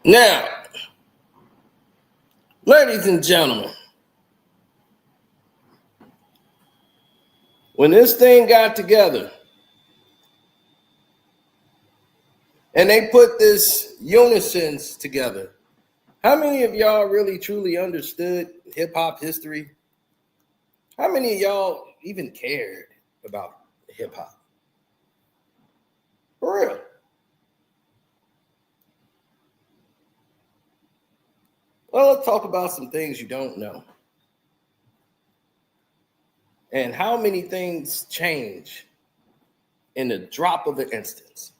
Now, ladies and gentlemen, when this thing got together and they put this unisons together, how many of y'all really truly understood hip hop history? How many of y'all even cared about hip hop? For real. Well, let's talk about some things you don't know. And how many things change in the drop of an instance.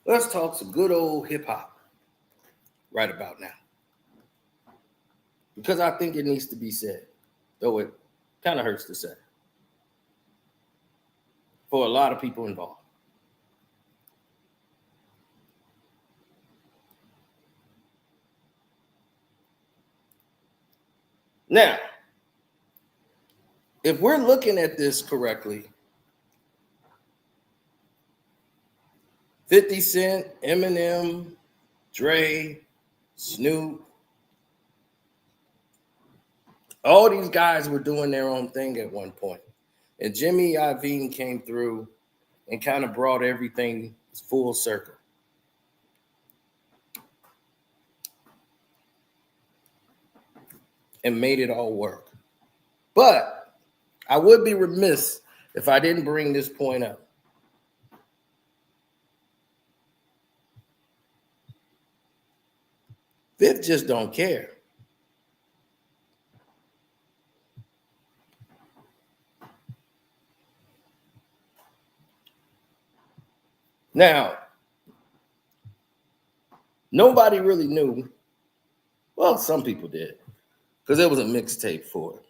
Let's talk some good old hip hop right about now. Because I think it needs to be said, though it kind of hurts to say, for a lot of people involved. Now, if we're looking at this correctly, 50 Cent, Eminem, Dre, Snoop, all these guys were doing their own thing at one point. And Jimmy Iovine came through and kind of brought everything full circle. And made it all work. But I would be remiss if I didn't bring this point up. Fifth just don't care. Now, nobody really knew. Well, some people did, because there was a mixtape for it.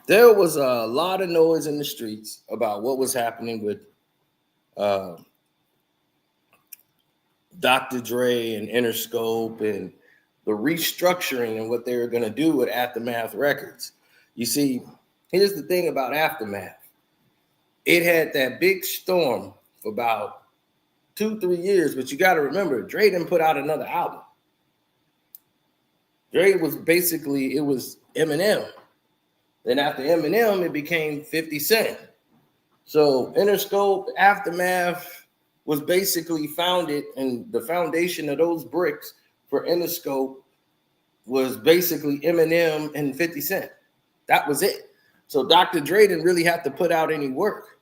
There was a lot of noise in the streets about what was happening with Dr. Dre and Interscope and the restructuring and what they were going to do with Aftermath Records. You see, here's the thing about Aftermath. It had that big storm for about 2-3 years, but you got to remember, Dre didn't put out another album. Dre was basically, it was Eminem. Then after Eminem, it became 50 Cent. So Interscope, Aftermath was basically founded, and the foundation of those bricks for Interscope was basically Eminem and 50 Cent. That was it. So Dr. Dre didn't really have to put out any work.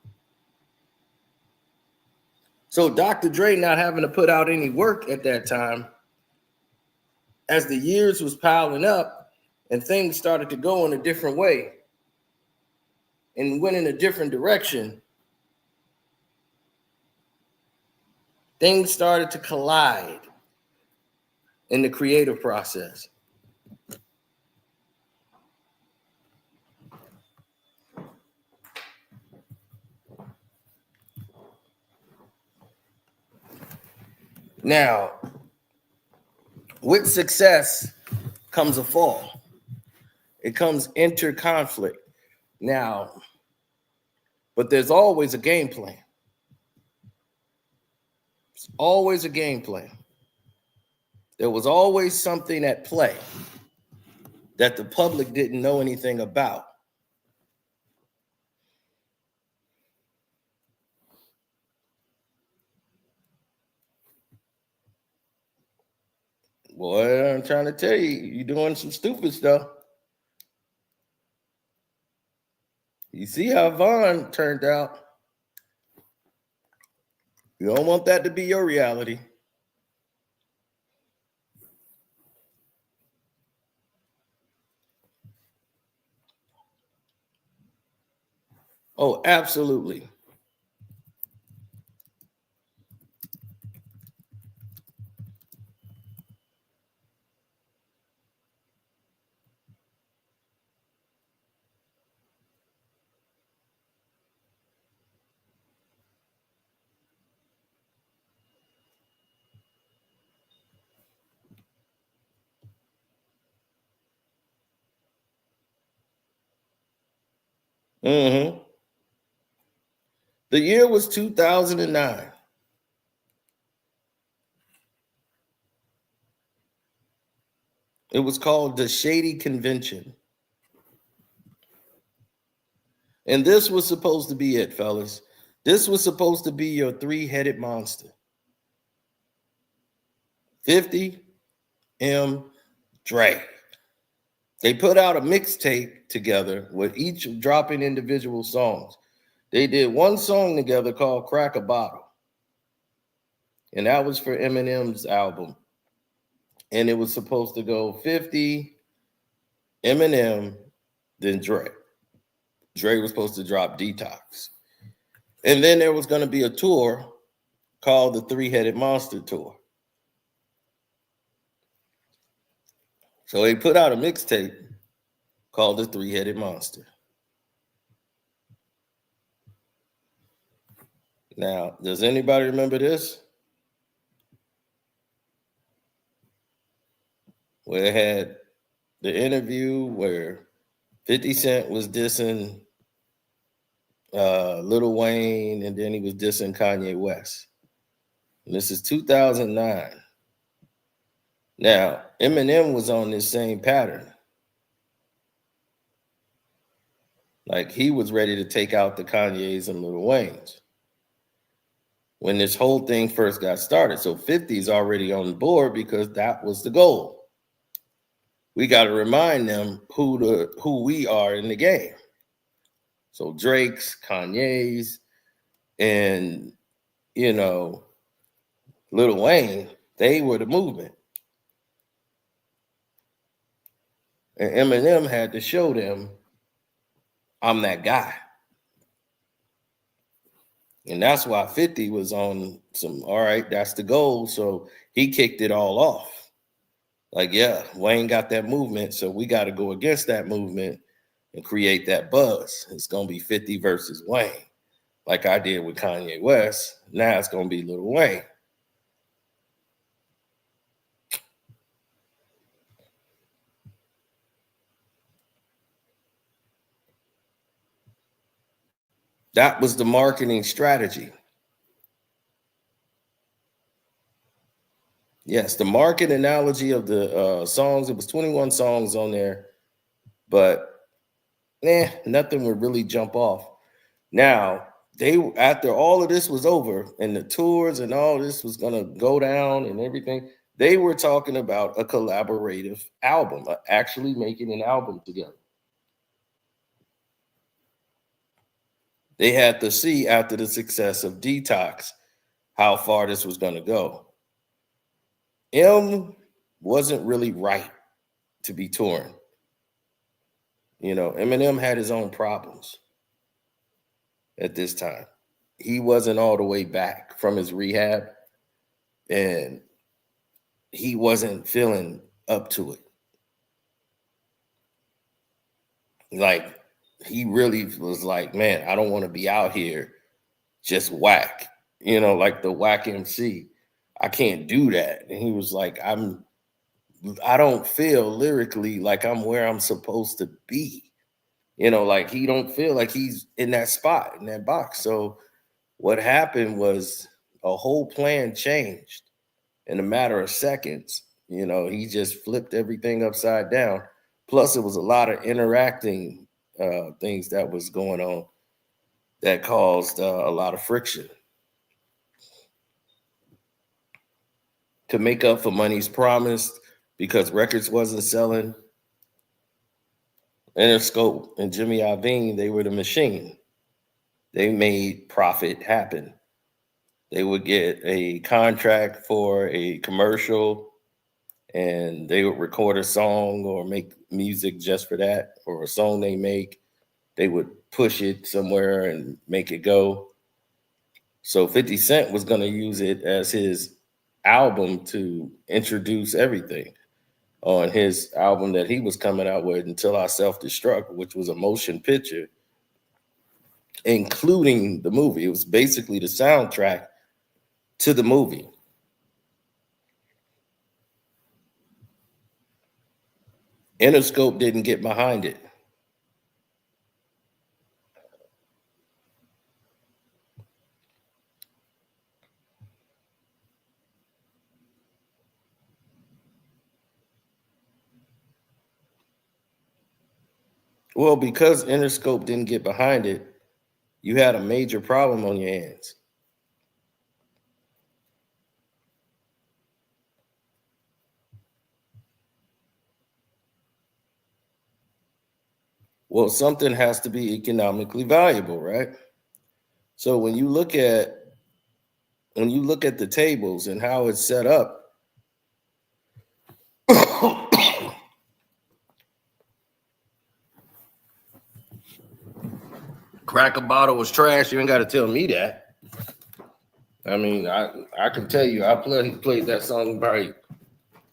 So Dr. Dre not having to put out any work at that time, as the years was piling up and things started to go in a different way and went in a different direction, things started to collide in the creative process. Now, with success comes a fall. It comes inter-conflict. Now, but there's always a game plan. There's always a game plan. There was always something at play that the public didn't know anything about. Boy, I'm trying to tell you, you're doing some stupid stuff. You see how Vaughn turned out. You don't want that to be your reality. Oh, absolutely. Mm-hmm. The year was 2009. It was called the Shady Convention. And this was supposed to be it, fellas. This was supposed to be your three-headed monster. 50, M, Dre. They put out a mixtape together with each dropping individual songs. They did one song together called Crack a Bottle. And that was for Eminem's album. And it was supposed to go 50, Eminem, then Dre. Dre was supposed to drop Detox. And then there was going to be a tour called the Three-Headed Monster Tour. So they put out a mixtape called the Three-Headed Monster. Now, does anybody remember this? Where it had the interview where 50 Cent was dissing Lil Wayne, and then he was dissing Kanye West. And this is 2009. Now, Eminem was on this same pattern. Like, he was ready to take out the Kanyes and Lil Waynes when this whole thing first got started. So 50's already on the board because that was the goal. We got to remind them who we are in the game. So Drake's, Kanye's, and, you know, Lil Wayne, they were the movement. And Eminem had to show them, I'm that guy. And that's why 50 was on some, all right, that's the goal. So he kicked it all off. Like, yeah, Wayne got that movement, so we got to go against that movement and create that buzz. It's going to be 50 versus Wayne, like I did with Kanye West. Now it's going to be Lil Wayne. That was the marketing strategy. Yes, the market analogy of the songs, it was 21 songs on there, but nothing would really jump off. Now, after all of this was over and the tours and all this was going to go down and everything, they were talking about a collaborative album, actually making an album together. They had to see after the success of Detox how far this was going to go. M wasn't really right to be touring. You know, Eminem had his own problems at this time. He wasn't all the way back from his rehab, and he wasn't feeling up to it. Like, he really was like, man, I don't want to be out here just whack, you know, like the whack MC. I can't do that. And he was like, I don't feel lyrically like I'm where I'm supposed to be. You know, like he don't feel like he's in that spot, in that box. So what happened was a whole plan changed in a matter of seconds. You know, he just flipped everything upside down. Plus, it was a lot of interacting things that was going on that caused a lot of friction. To make up for money's promised, because records wasn't selling, Interscope and Jimmy Iovine, they were the machine. They made profit happen. They would get a contract for a commercial and they would record a song or make music just for that, or a song they make, they would push it somewhere and make it go. So 50 Cent was going to use it as his album to introduce everything on his album that he was coming out with, Until I Self-Destruct, which was a motion picture, including the movie. It was basically the soundtrack to the movie. Interscope didn't get behind it. Well, because Interscope didn't get behind it, you had a major problem on your hands. Well, something has to be economically valuable, right? So when you look at the tables and how it's set up, crack a bottle was trash. You ain't got to tell me that. I mean, I can tell you, I played that song probably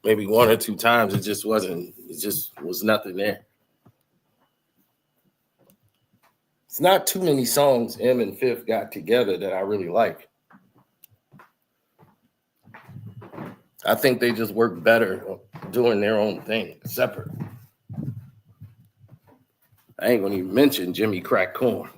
maybe one or two times. It just was nothing there. It's not too many songs M and Fifth got together that I really like. I think they just work better doing their own thing, separate. I ain't gonna even mention Jimmy Crack Corn.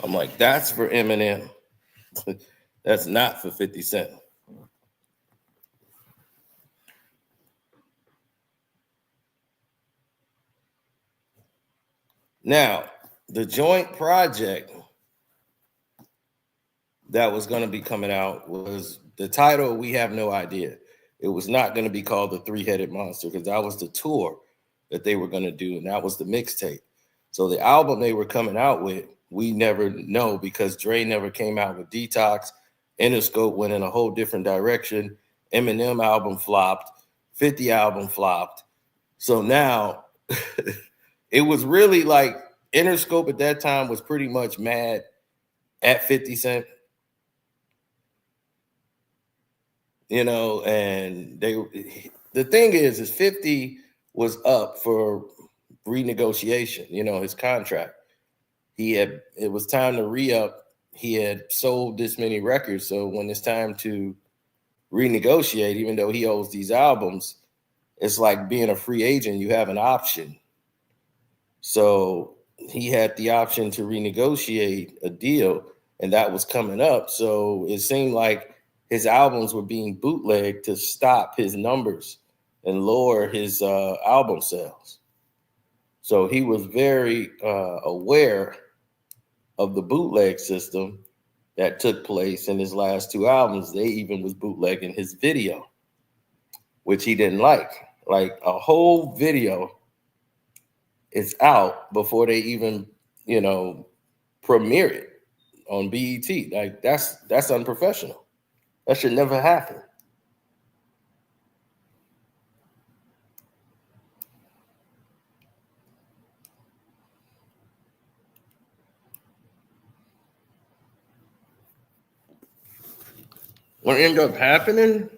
I'm like, that's for Eminem. That's not for 50 Cent. Now, the joint project that was going to be coming out was the title, we have no idea. It was not going to be called The Three-Headed Monster because that was the tour that they were going to do, and that was the mixtape. So the album they were coming out with, we never know because Dre never came out with Detox. Interscope went in a whole different direction. Eminem album flopped. 50 album flopped. So now it was really like Interscope at that time was pretty much mad at 50 Cent. You know, and the thing is 50 was up for renegotiation, you know, his contract. It was time to re-up. He had sold this many records. So when it's time to renegotiate, even though he owes these albums, it's like being a free agent. You have an option. So he had the option to renegotiate a deal, and that was coming up. So it seemed like his albums were being bootlegged to stop his numbers and lower his album sales. So he was very aware of the bootleg system that took place in his last two albums. They even was bootlegging his video, which he didn't like. Like a whole video is out before they even, you know, premiere it on BET. Like that's unprofessional. That should never happen. What ended up happening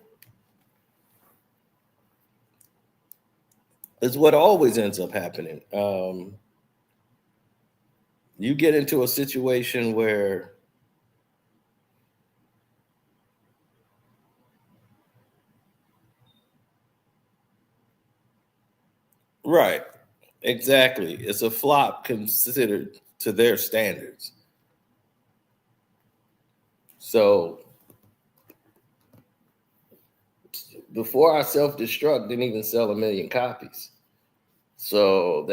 is what always ends up happening. You get into a situation where right, exactly. It's a flop considered to their standards. So before I self-destruct, didn't even sell 1 million copies. So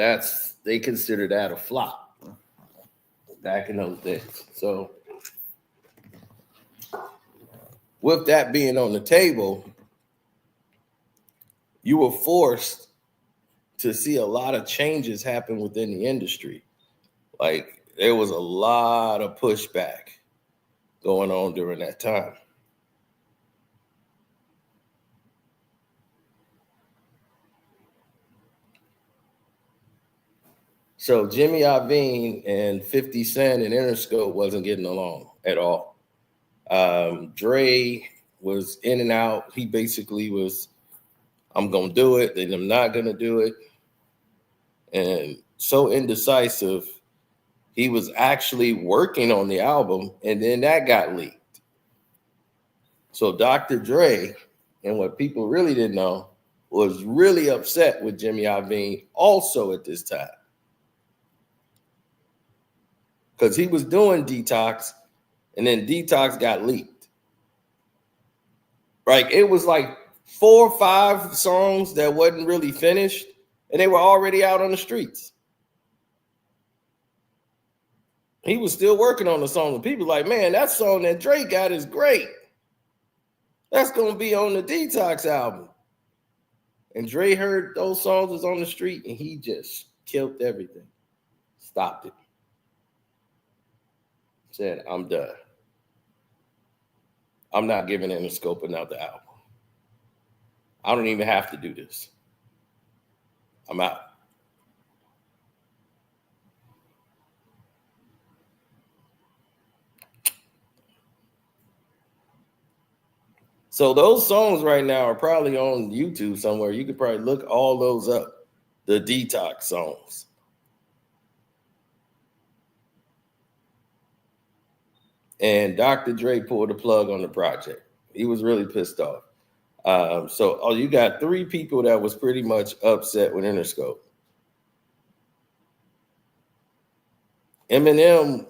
they consider that a flop back in those days. So with that being on the table, you were forced to see a lot of changes happen within the industry. Like there was a lot of pushback going on during that time. So Jimmy Iovine and 50 Cent and Interscope wasn't getting along at all. Dre was in and out. He basically was, I'm going to do it, then I'm not going to do it. And so indecisive, he was actually working on the album, and then that got leaked. So Dr. Dre, and what people really didn't know, was really upset with Jimmy Iovine also at this time. Because he was doing Detox, and then Detox got leaked. Like, it was like 4 or 5 songs that wasn't really finished, and they were already out on the streets. He was still working on the song, and people like, man, that song that Drake got is great. That's going to be on the Detox album. And Dre heard those songs was on the street, and he just killed everything. Stopped it. Said, I'm done. I'm not giving Interscope another album. I don't even have to do this. I'm out. So those songs right now are probably on YouTube somewhere. You could probably look all those up, the Detox songs. And Dr. Dre pulled the plug on the project. He was really pissed off. So you got 3 people that was pretty much upset with Interscope. Eminem,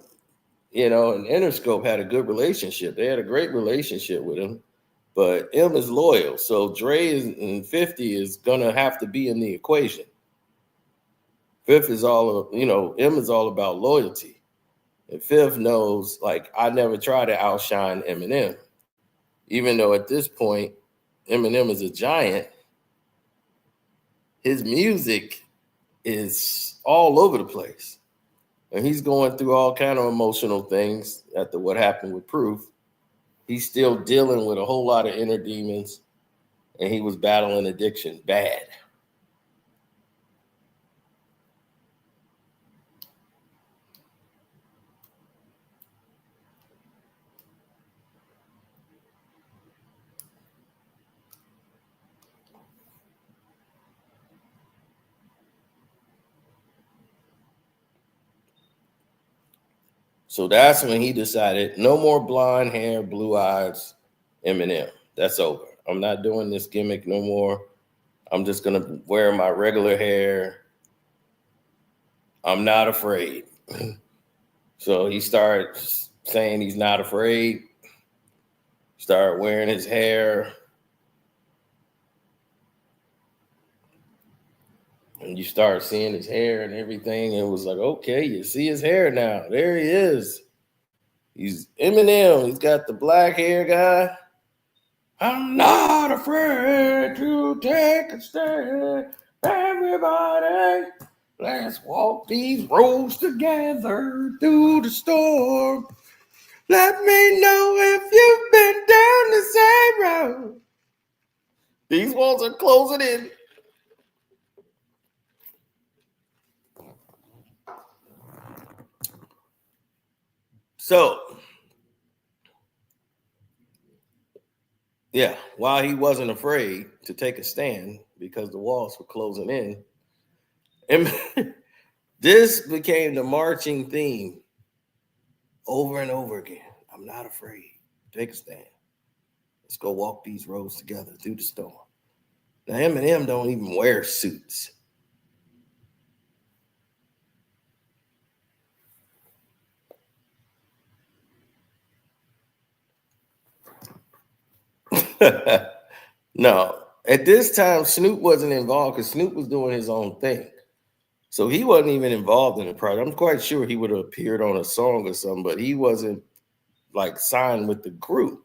and Interscope had a good relationship. They had a great relationship with him. But M is loyal. So Dre and 50 is going to have to be in the equation. Fifth is all, M is all about loyalty. And Fifth knows, like, I never try to outshine Eminem. Even though at this point, Eminem is a giant, his music is all over the place. And he's going through all kind of emotional things after what happened with Proof. He's still dealing with a whole lot of inner demons, and he was battling addiction bad. So that's when he decided, no more blonde hair, blue eyes, Eminem. That's over. I'm not doing this gimmick no more. I'm just going to wear my regular hair. I'm not afraid. So he started saying he's not afraid. Started wearing his hair. And you start seeing his hair and everything. And it was like, okay, you see his hair now. There he is. He's Eminem. He's got the black hair guy. I'm not afraid to take a stand. Everybody, let's walk these roads together through the storm. Let me know if you've been down the same road. These walls are closing in. So, yeah, while he wasn't afraid to take a stand because the walls were closing in, and this became the marching theme over and over again. I'm not afraid. Take a stand. Let's go walk these roads together through the storm. Now, Eminem don't even wear suits. No, at this time, Snoop wasn't involved because Snoop was doing his own thing. So he wasn't even involved in the project. I'm quite sure he would have appeared on a song or something, but he wasn't like signed with the crew.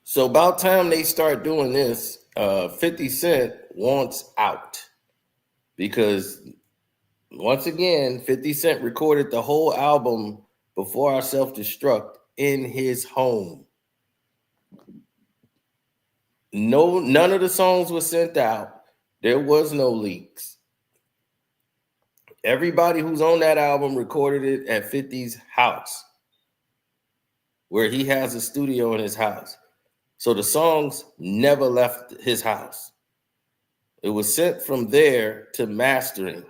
So about time they start doing this, 50 Cent wants out because once again, 50 Cent recorded the whole album Before I Self-Destruct in his home. None of the songs were sent out. There was no leaks. Everybody who's on that album recorded it at 50's house, where he has a studio in his house. So the songs never left his house. It was sent from there to mastering.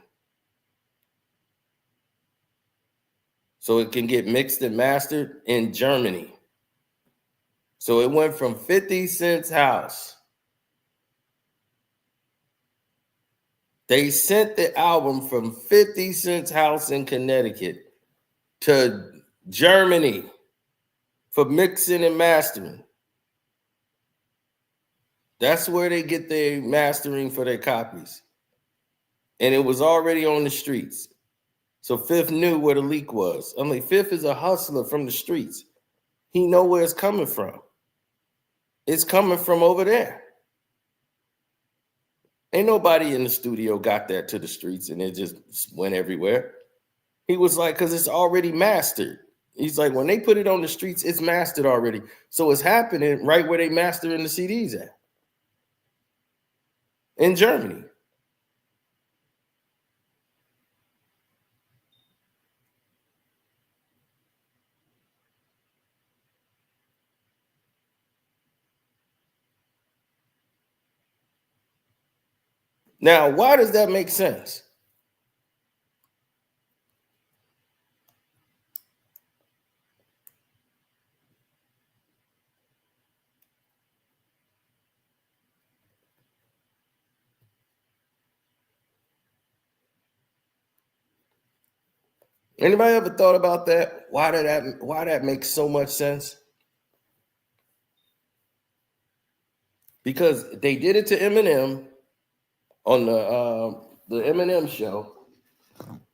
so it can get mixed and mastered in Germany. So it went from 50 Cent's house. They sent the album from 50 Cent's house in Connecticut to Germany for mixing and mastering. That's where they get their mastering for their copies. And it was already on the streets. So Fifth knew where the leak was. I'm like, Fifth is a hustler from the streets. He know where it's coming from. It's coming from over there. Ain't nobody in the studio got that to the streets and it just went everywhere. He was like, because it's already mastered. He's like, when they put it on the streets, it's mastered already. So it's happening right where they mastering the CDs at. In Germany. Now, why does that make sense? Anybody ever thought about that? Why that makes so much sense? Because they did it to Eminem on the Eminem show.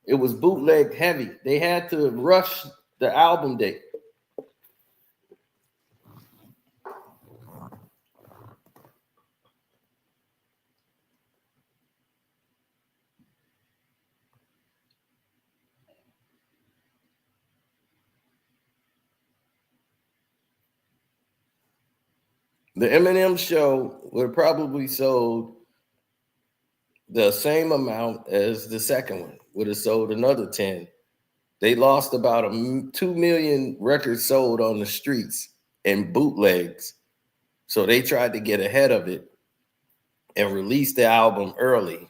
It was bootleg heavy. They had to rush the album date. The Eminem show would probably sold the same amount as the second one. Would have sold another 10. They lost about 2 million records sold on the streets in bootlegs. So they tried to get ahead of it and release the album early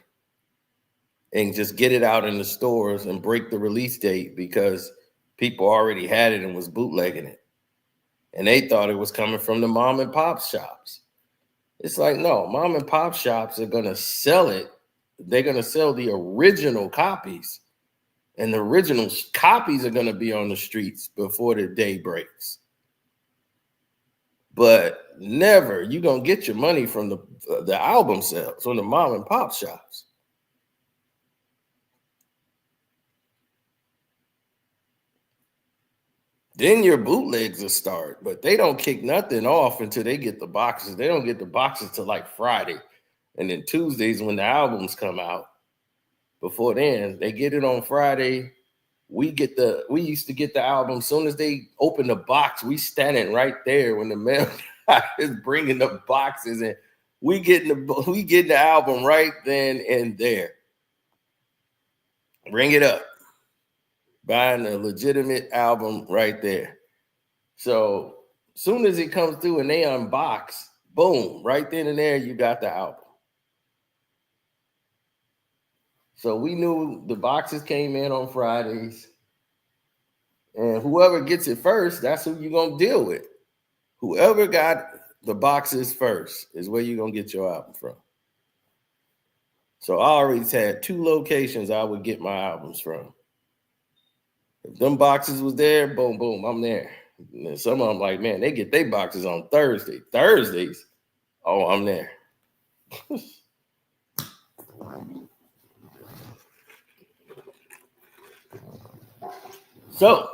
and just get it out in the stores and break the release date because people already had it and was bootlegging it. And they thought it was coming from the mom and pop shops. It's like, no, mom and pop shops are going to sell it. They're going to sell the original copies. And the original copies are going to be on the streets before the day breaks. But never, you're going to get your money from the album sales, from the mom and pop shops. Then your bootlegs will start, but they don't kick nothing off until they get the boxes. They don't get the boxes till like Friday. And then Tuesdays when the albums come out. Before then, they get it on Friday. We used to get the album as soon as they open the box. We standing right there when the mail guy is bringing the boxes and we getting the album right then and there. Bring it up. Buying a legitimate album right there. So soon as it comes through and they unbox, boom, right then and there, you got the album. So we knew the boxes came in on Fridays. And whoever gets it first, that's who you're going to deal with. Whoever got the boxes first is where you're going to get your album from. So I already had 2 locations I would get my albums from. If them boxes was there, boom, boom, I'm there. And then some of them like, man, they get their boxes on Thursday. Thursdays, oh, I'm there. So,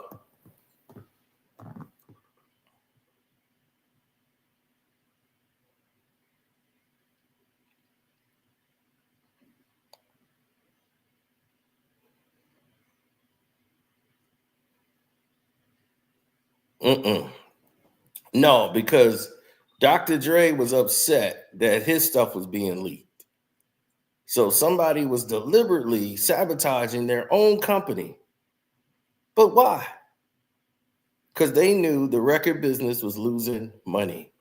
no, because Dr. Dre was upset that his stuff was being leaked. So somebody was deliberately sabotaging their own company. But why? Because they knew the record business was losing money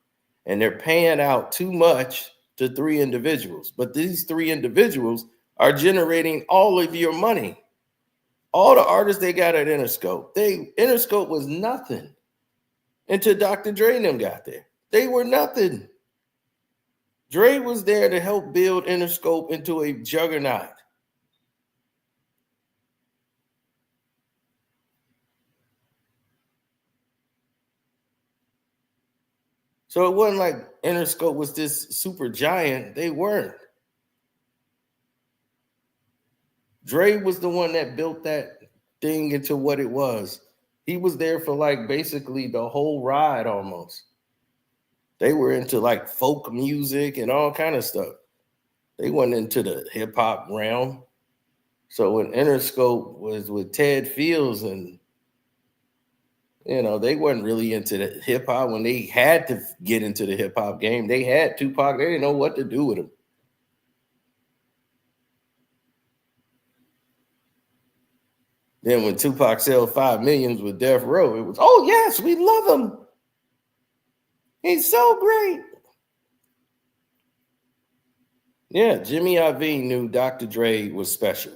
and they're paying out too much to 3 individuals. But these 3 individuals are generating all of your money. All the artists they got at Interscope, Interscope was nothing until Dr. Dre and them got there. They were nothing. Dre was there to help build Interscope into a juggernaut. So it wasn't like Interscope was this super giant. They weren't. Dre was the one that built that thing into what it was. He was there for like basically the whole ride almost. They were into like folk music and all kind of stuff. They went into the hip hop realm. So when Interscope was with Ted Fields and they weren't really into the hip hop. When they had to get into the hip hop game, they had Tupac. They didn't know what to do with him. Then when Tupac sold 5 million with Death Row, it was, oh yes, we love him. He's so great. Yeah, Jimmy Iovine knew Dr. Dre was special.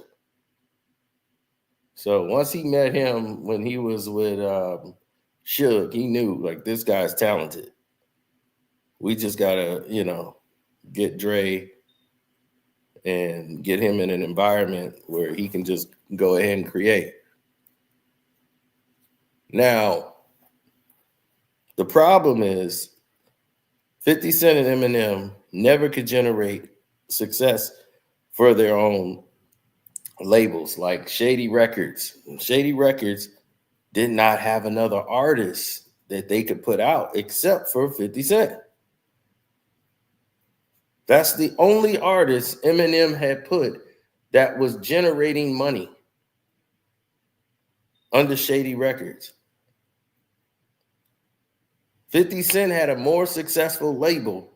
So once he met him when he was with Suge, he knew like this guy's talented. We just gotta, get Dre and get him in an environment where he can just go ahead and create. Now, the problem is 50 Cent and Eminem never could generate success for their own labels like Shady Records. Shady Records did not have another artist that they could put out except for 50 Cent. That's the only artist Eminem had put that was generating money under Shady Records. 50 Cent had a more successful label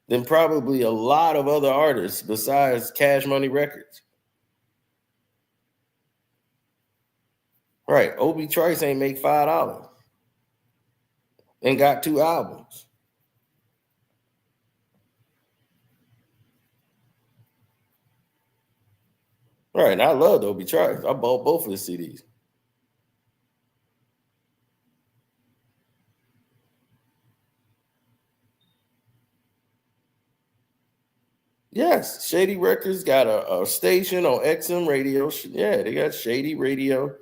than probably a lot of other artists besides Cash Money Records. Right, Obie Trice ain't make $5 and got 2 albums. Right, and I loved Obie Trice. I bought both of the CDs. Yes, Shady Records got a station on XM radio. Yeah, they got Shady Radio,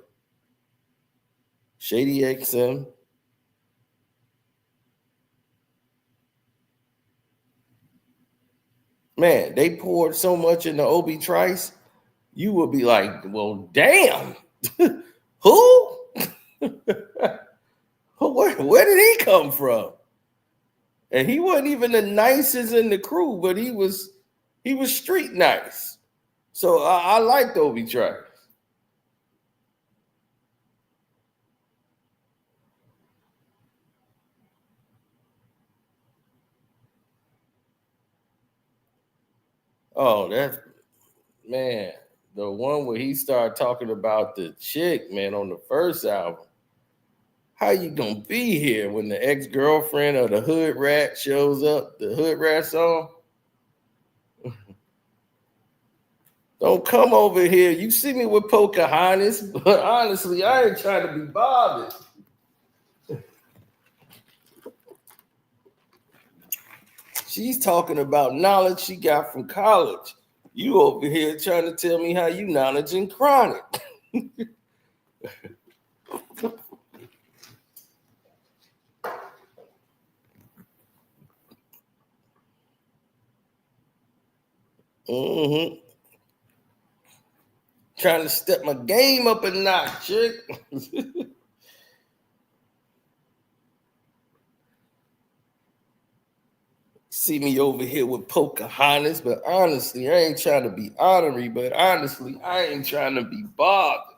Shady XM. Man, they poured so much into Obie Trice, you would be like, well, damn. Who? Where did he come from? And he wasn't even the nicest in the crew, but he was street nice. So I liked Obie Trice. Oh, that's, man, the one where he started talking about the chick, man, on the first album. How you gonna be here when the ex-girlfriend of the Hood Rat shows up? The Hood Rat song. Don't come over here. You see me with Pocahontas, but honestly, I ain't trying to be bothered. She's talking about knowledge she got from college. You over here trying to tell me how you knowledge in chronic. Mm-hmm. Trying to step my game up a notch, chick. See me over here with Pocahontas, but honestly, I ain't trying to be honorary, but honestly, I ain't trying to be bothered.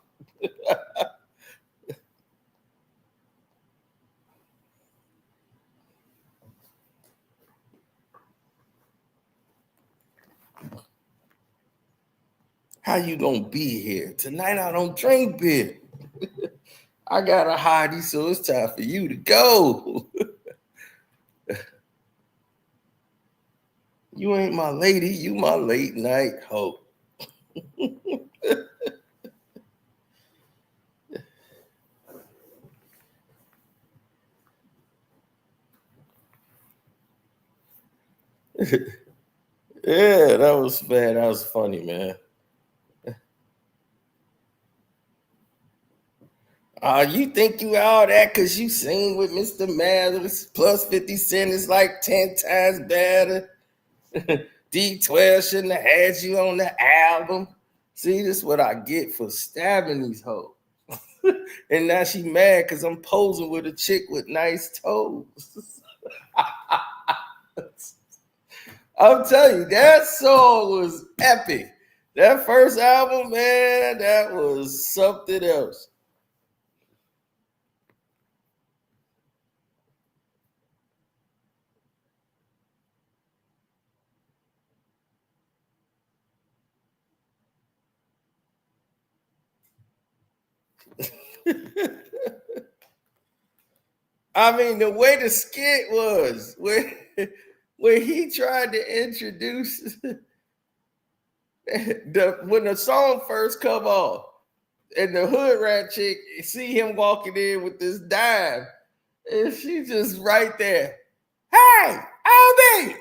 How you gonna be here? Tonight I don't drink beer. I got a hottie, so it's time for you to go. You ain't my lady, you my late night hoe. Yeah, that was bad. That was funny, man. You think you all that because you sing with Mr. Mathers plus 50 Cent is like 10 times better. D12 shouldn't have had you on the album. See, this is what I get for stabbing these hoes. And now she mad because I'm posing with a chick with nice toes. I'm telling you, that song was epic. That first album, man, that was something else. I mean, the way the skit was, where he tried to introduce when the song first come on, and the hood rat chick see him walking in with this dime, and she just right there. Hey, Obie,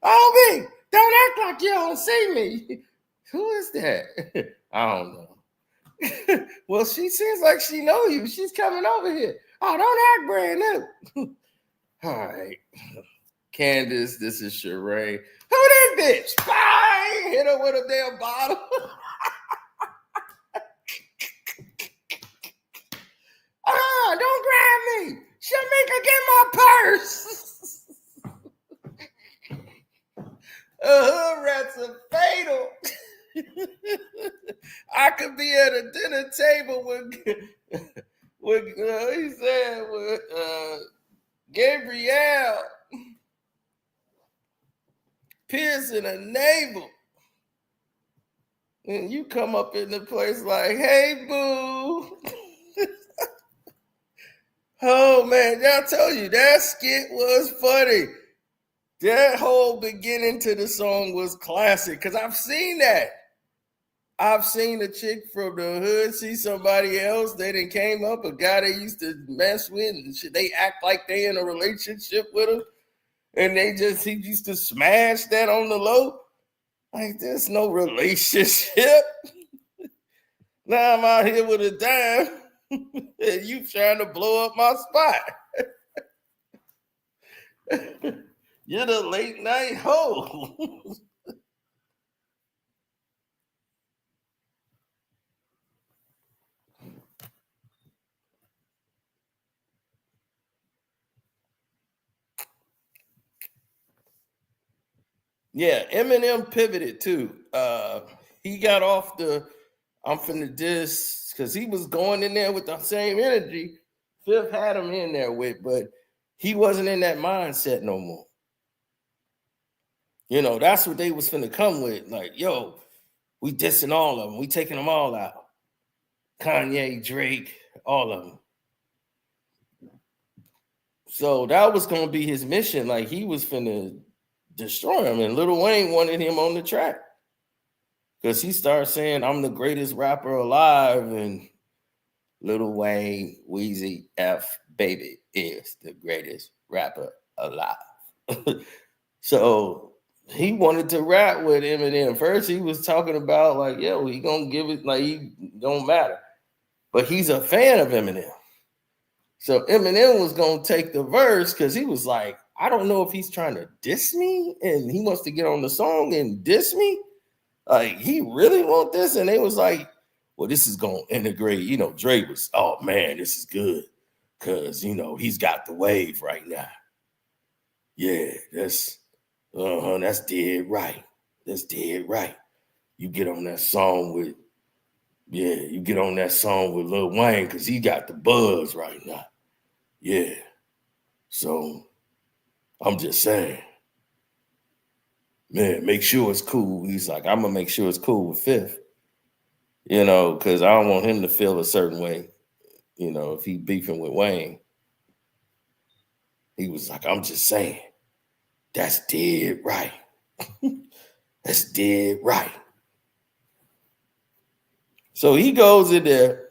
Obie, don't act like you don't see me. Who is that? I don't know. Well, she seems like she know you. She's coming over here. Oh, don't act brand new. All right. Candace, this is Sheree. Who this bitch? Bang! Hit her with a damn bottle. Don't grab me. Shamika, get my purse. Hood rats are fatal. I could be at a dinner table with he said with Gabrielle piercing a navel, and you come up in the place like, "Hey, boo." Oh man, y'all tell you that skit was funny. That whole beginning to the song was classic because I've seen that. I've seen a chick from the hood see somebody else. They done came up, a guy they used to mess with, and shit, they act like they in a relationship with him. And he used to smash that on the low. Like, there's no relationship. Now I'm out here with a dime, and you trying to blow up my spot. You're the late night hoe. Yeah, Eminem pivoted too. He got off the I'm finna diss because he was going in there with the same energy Fifth had him in there with, but he wasn't in that mindset no more. You know, that's what they was finna come with. Like, yo, we dissing all of them. We taking them all out. Kanye, Drake, all of them. So that was gonna be his mission. Like, he was finna destroy him. And Lil Wayne wanted him on the track. Because he started saying, I'm the greatest rapper alive. And Lil Wayne, Weezy, F, Baby is the greatest rapper alive. So he wanted to rap with Eminem. First, he was talking about, like, yo, he gonna give it, like, he don't matter. But he's a fan of Eminem. So Eminem was gonna take the verse because he was like, I don't know if he's trying to diss me and he wants to get on the song and diss me. Like, he really want this? And they was like, well, this is gonna integrate. You know, Dre was, oh man, this is good. Cause you know, he's got the wave right now. Yeah, that's dead right. That's dead right. You get on that song with, you get on that song with Lil Wayne because he got the buzz right now. Yeah. So I'm just saying, man, make sure it's cool. He's like, I'm gonna make sure it's cool with Fifth, you know, because I don't want him to feel a certain way, you know, if he beefing with Wayne. He was like, I'm just saying, that's dead right. That's dead right. So he goes in there.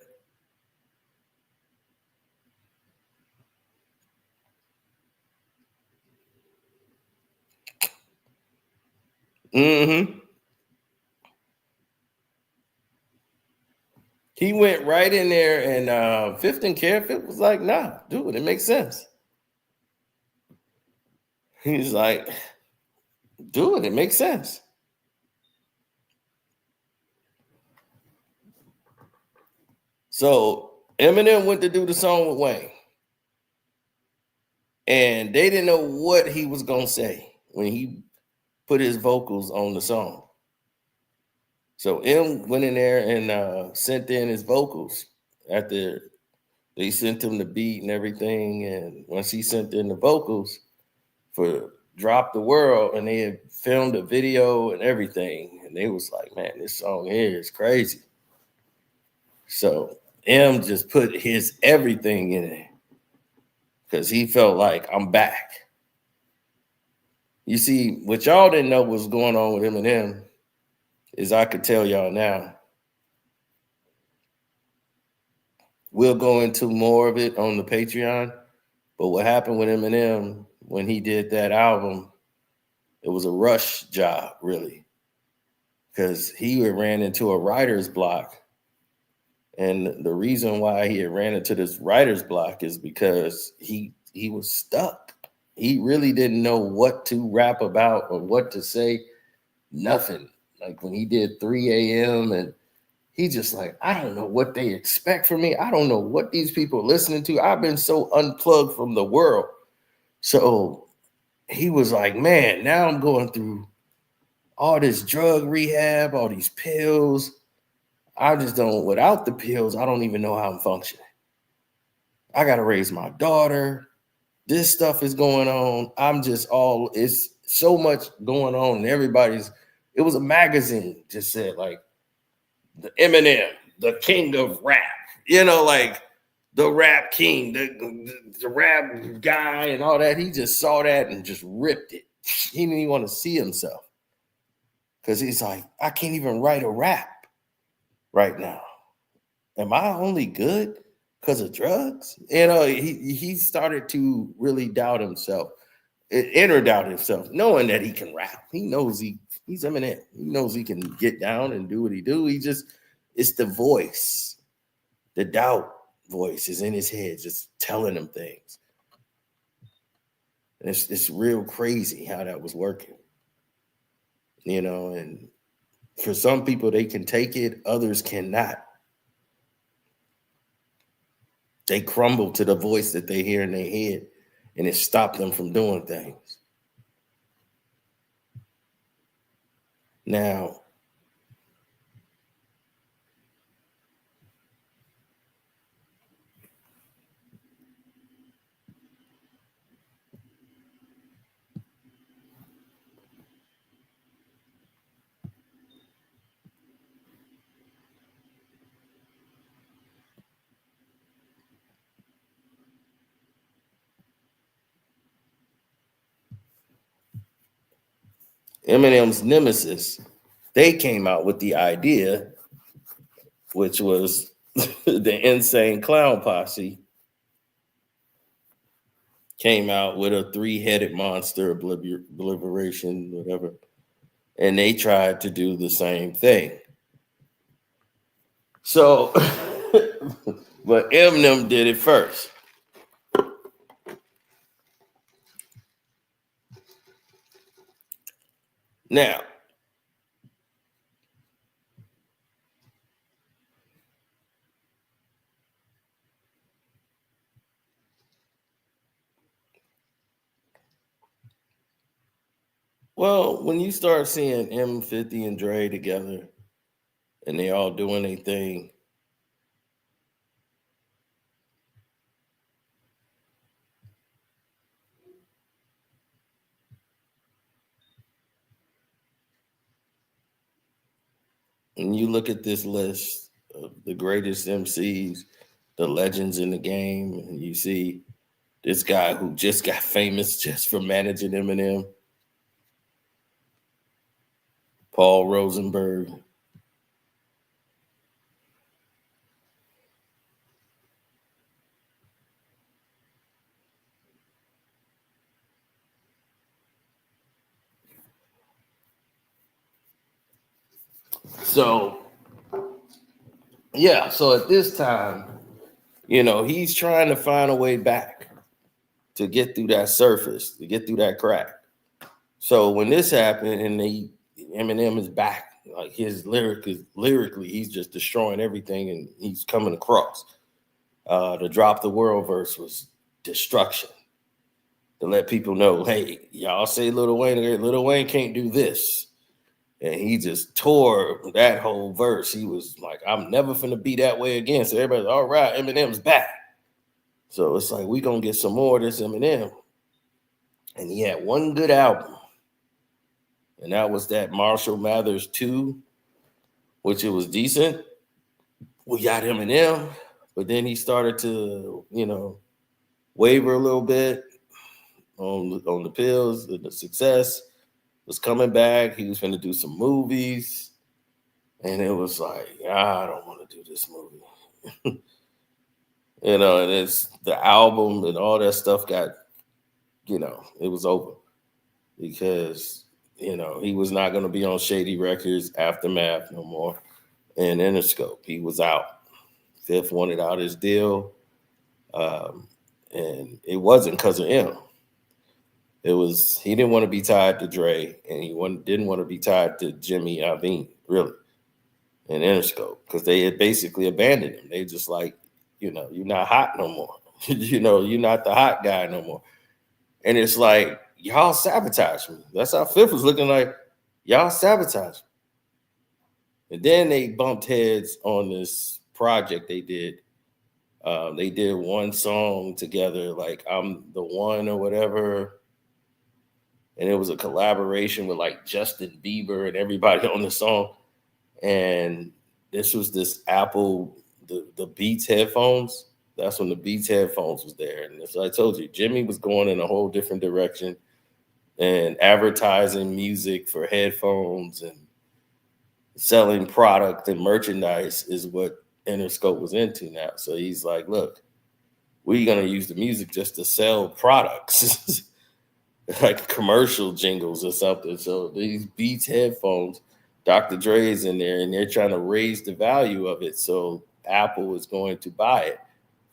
Mm-hmm. He went right in there, and Fifth and Carefit was like, "Nah, dude, it makes sense." He's like, "Dude, it makes sense." So Eminem went to do the song with Wayne, and they didn't know what he was gonna say when he put his vocals on the song. So M went in there and sent in his vocals after they sent him the beat and everything. And once he sent in the vocals for Drop the World, and they had filmed a video and everything, and they was like, "Man, this song here is crazy." So M just put his everything in it because he felt like, "I'm back." You see, what y'all didn't know was going on with Eminem is I could tell y'all now. We'll go into more of it on the Patreon. But what happened with Eminem when he did that album, it was a rush job, really, because he had ran into a writer's block. And the reason why he had ran into this writer's block is because he was stuck. He really didn't know what to rap about or what to say. Nothing. Like when he did 3 a.m. and he just like, I don't know what they expect from me. I don't know what these people are listening to. I've been so unplugged from the world. So he was like, man, now I'm going through all this drug rehab, all these pills. I just don't, without the pills, I don't even know how I'm functioning. I got to raise my daughter. This stuff is going on. It's so much going on. And it was a magazine just said like, the Eminem, the king of rap, like the rap king, the rap guy and all that. He just saw that and just ripped it. He didn't even want to see himself because he's like, I can't even write a rap right now. Am I only good because of drugs? He started to really doubt himself, inner doubt himself, knowing that he can rap. He knows he's Eminem. He knows he can get down and do what he do. It's the voice, the doubt voice is in his head, just telling him things. And it's real crazy how that was working, and for some people, they can take it, others cannot. They crumble to the voice that they hear in their head, and it stopped them from doing things. Now, Eminem's nemesis, they came out with the idea, which was the Insane Clown Posse, came out with a 3-headed monster, obliteration, whatever, and they tried to do the same thing. So, but Eminem did it first. Now, well, when you start seeing M50 and Dre together and they all doing their thing, and you look at this list of the greatest MCs, the legends in the game, and you see this guy who just got famous just for managing Eminem, Paul Rosenberg. So, yeah, so at this time, he's trying to find a way back to get through that surface, to get through that crack. So when this happened and Eminem is back, like his lyrically, he's just destroying everything and he's coming across. The Drop the World verse was destruction. To let people know, hey, y'all say Lil Wayne can't do this. And he just tore that whole verse. He was like, I'm never finna be that way again. So everybody's all right, Eminem's back. So it's like, we gonna get some more of this Eminem. And he had one good album. And that was that Marshall Mathers 2, which it was decent. We got Eminem, but then he started to, waver a little bit on the pills. The success was coming back. He was going to do some movies. And it was like, I don't want to do this movie. And it's the album and all that stuff got, it was over. Because, he was not going to be on Shady Records, Aftermath no more, and Interscope. He was out. Fifth wanted out his deal. And it wasn't because of him. It was, he didn't want to be tied to Dre, and he didn't want to be tied to Jimmy Iovine, really, and Interscope, because they had basically abandoned him. They just like, you're not hot no more. You're not the hot guy no more. And it's like, y'all sabotage me. That's how Fifth was looking like, y'all sabotage me. And then they bumped heads on this project they did. They did one song together, like I'm the One or whatever. And it was a collaboration with like Justin Bieber and everybody on the song. And this was this Apple, the Beats headphones. That's when the Beats headphones was there. And as I told you, Jimmy was going in a whole different direction and advertising music for headphones and selling product and merchandise is what Interscope was into now. So he's like, look, we're going to use the music just to sell products, like commercial jingles or something. So these Beats headphones, Dr. Dre's in there, and they're trying to raise the value of it. So Apple is going to buy it.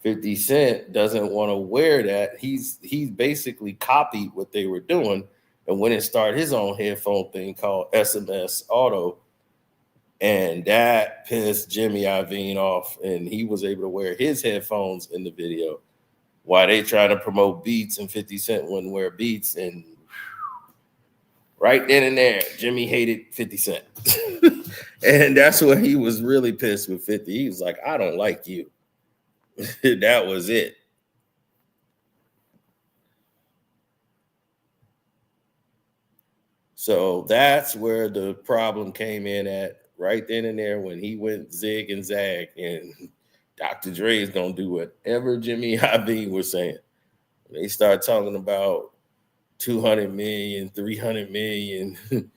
50 Cent doesn't want to wear that. He's basically copied what they were doing and went and started his own headphone thing called SMS Auto. And that pissed Jimmy Iovine off, and he was able to wear his headphones in the video while they trying to promote Beats, and 50 Cent wouldn't wear Beats. And right then and there, Jimmy hated 50 Cent. And that's when he was really pissed with 50. He was like, I don't like you. That was it. So that's where the problem came in at, right then and there, when he went zig and zag, and Dr. Dre is going to do whatever Jimmy Iovine was saying. They start talking about 200 million, 300 million, $1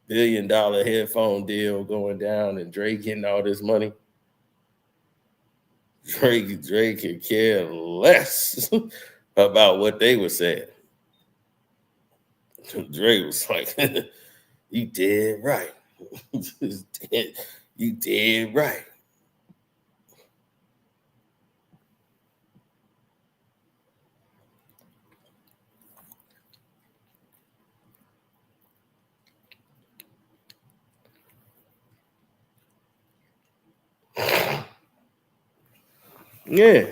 billion headphone deal going down, and Dre getting all this money. Dre could care less about what they were saying. Dre was like, you did right. You did right. Yeah.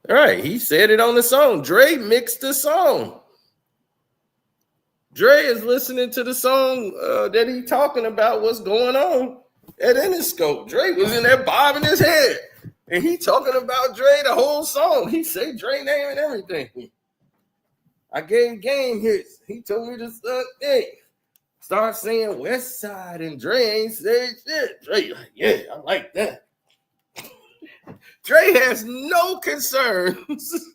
All right. He said it on the song. Dre mixed the song. Dre is listening to the song that he talking about what's going on at Interscope. Dre was in there bobbing his head. And he talking about Dre the whole song. He say Dre name and everything. I gave game hits. He told me to start saying West Side, and Dre ain't said shit. Dre like, yeah, I like that. Dre has no concerns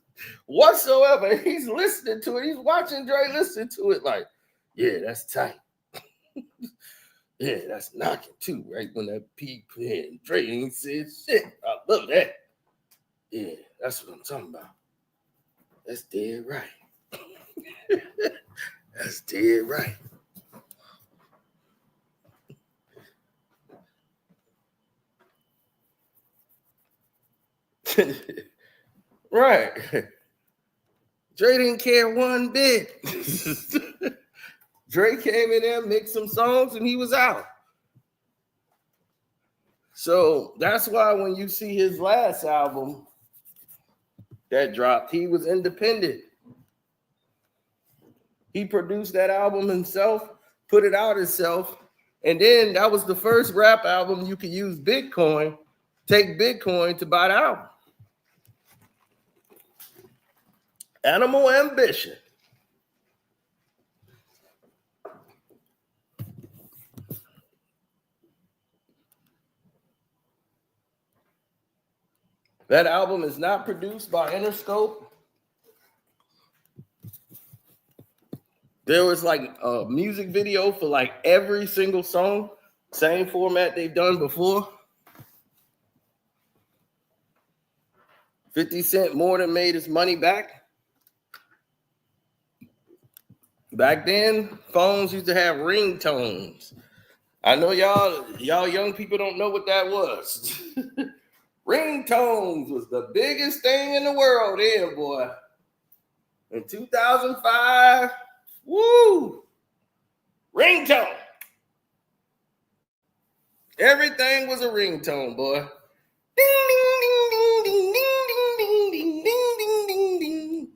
whatsoever. He's listening to it. He's watching Dre listen to it like, yeah, that's tight. Yeah, that's knocking too, right? When that peak in, Dre ain't said shit. I love that. Yeah, that's what I'm talking about. That's dead right. That's dead right. Right. Dre didn't care one bit. Dre came in there, mixed some songs, and he was out. So that's why when you see his last album that dropped, he was independent. He produced that album himself, put it out himself, and then that was the first rap album you could use Bitcoin, take Bitcoin to buy the album. Animal Ambition. That album is not produced by Interscope. There was like a music video for like every single song, same format they've done before. 50 Cent more than made his money back. Back then, phones used to have ringtones. I know y'all young people don't know what that was. Ringtones was the biggest thing in the world then, boy. In 2005, woo! Ringtone. Everything was a ringtone, boy. Ding, ding, ding, ding, ding, ding, ding, ding, ding, ding, ding.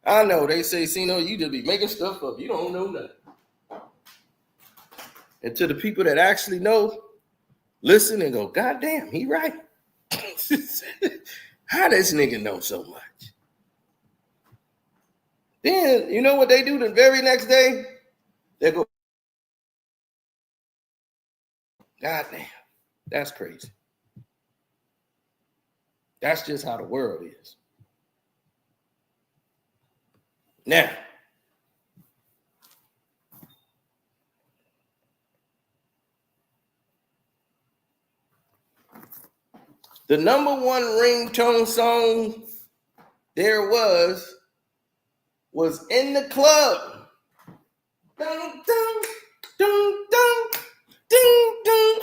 I know, they say, Cino, you just be making stuff up. You don't know nothing. And to the people that actually know, listen and go, God damn, he right. How this nigga know so much? Then, you know what they do the very next day? They go, God damn, that's crazy. That's just how the world is. Now, the number one ringtone song there was In the Club. Dun, dun, dun, dun, dun, dun.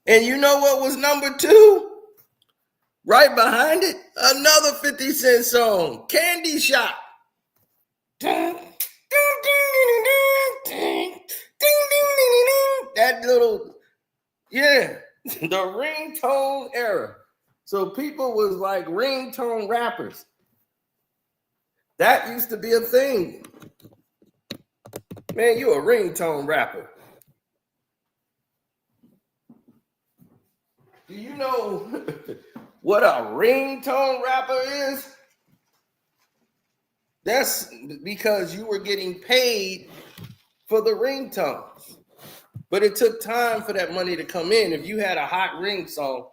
And you know what was number two? Right behind it, another 50 Cent song, Candy Shop. Dun, dun, dun, dun, dun, dun, dun. That little, yeah, the ringtone era. So people was like ringtone rappers. That used to be a thing. Man, you a ringtone rapper. Do you know what a ringtone rapper is? That's because you were getting paid for the ringtones. But it took time for that money to come in. If you had a hot ringtone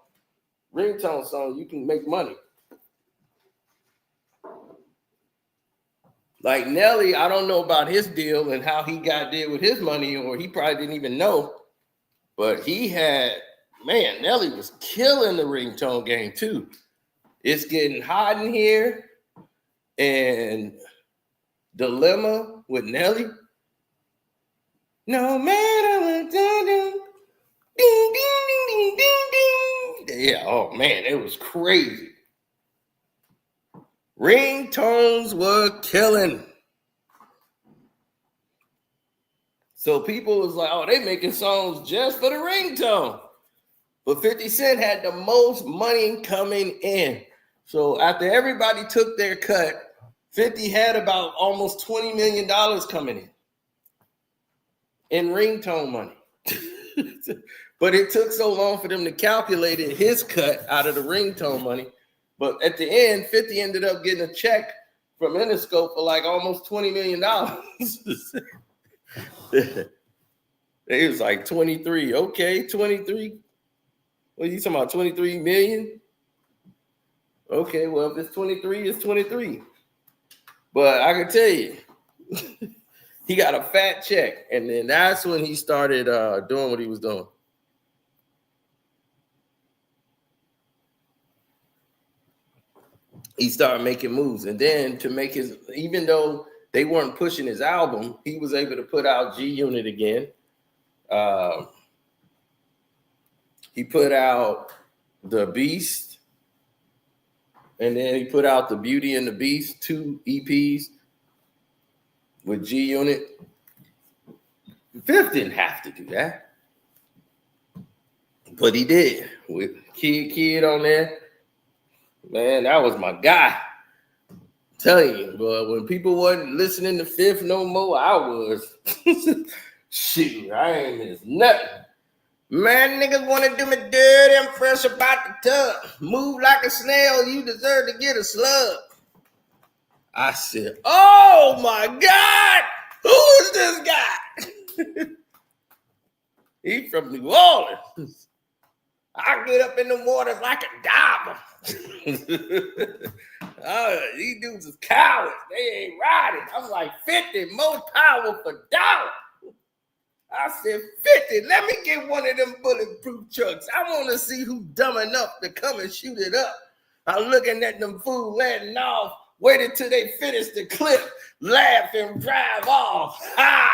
song, you can make money. Like Nelly, I don't know about his deal and how he got there with his money, or he probably didn't even know. But he had, man, Nelly was killing the ringtone game too. It's Getting Hot in Here and Dilemma with Nelly. No matter what I do, ding, ding, ding, ding, ding, ding. Yeah, oh man, it was crazy. Ringtones were killing. So people was like, oh, they making songs just for the ringtone. But 50 Cent had the most money coming in. So after everybody took their cut, 50 had about almost $20 million coming in ringtone money. But it took so long for them to calculate his cut out of the ringtone money. But at the end, 50 ended up getting a check from Interscope for like almost $20 million. It was like 23. Okay, 23. What are you talking about? 23 million? Okay, well, if it's 23, it's 23. But I can tell you, he got a fat check. And then that's when he started doing what he was doing. He started making moves. And then to make his, even though they weren't pushing his album, he was able to put out G-Unit again. He put out The Beast. And then he put out the Beauty and the Beast, 2 EPs with G Unit. Fifth didn't have to do that, but he did with Kid on there. Man, that was my guy. I'm telling you, but when people wasn't listening to Fifth no more, I was. Shoot, I ain't miss nothing. Man, niggas want to do me dirty and fresh about the tub. Move like a snail, you deserve to get a slug. I said, oh my God, who is this guy? He from New Orleans. I get up in the waters like a diver. These dudes is cowards. They ain't riding. I'm like, 50 more power for dollar. I said, 50, let me get one of them bulletproof trucks. I want to see who's dumb enough to come and shoot it up. I'm looking at them fools letting off, waited till they finish the clip, laugh and drive off. Ha!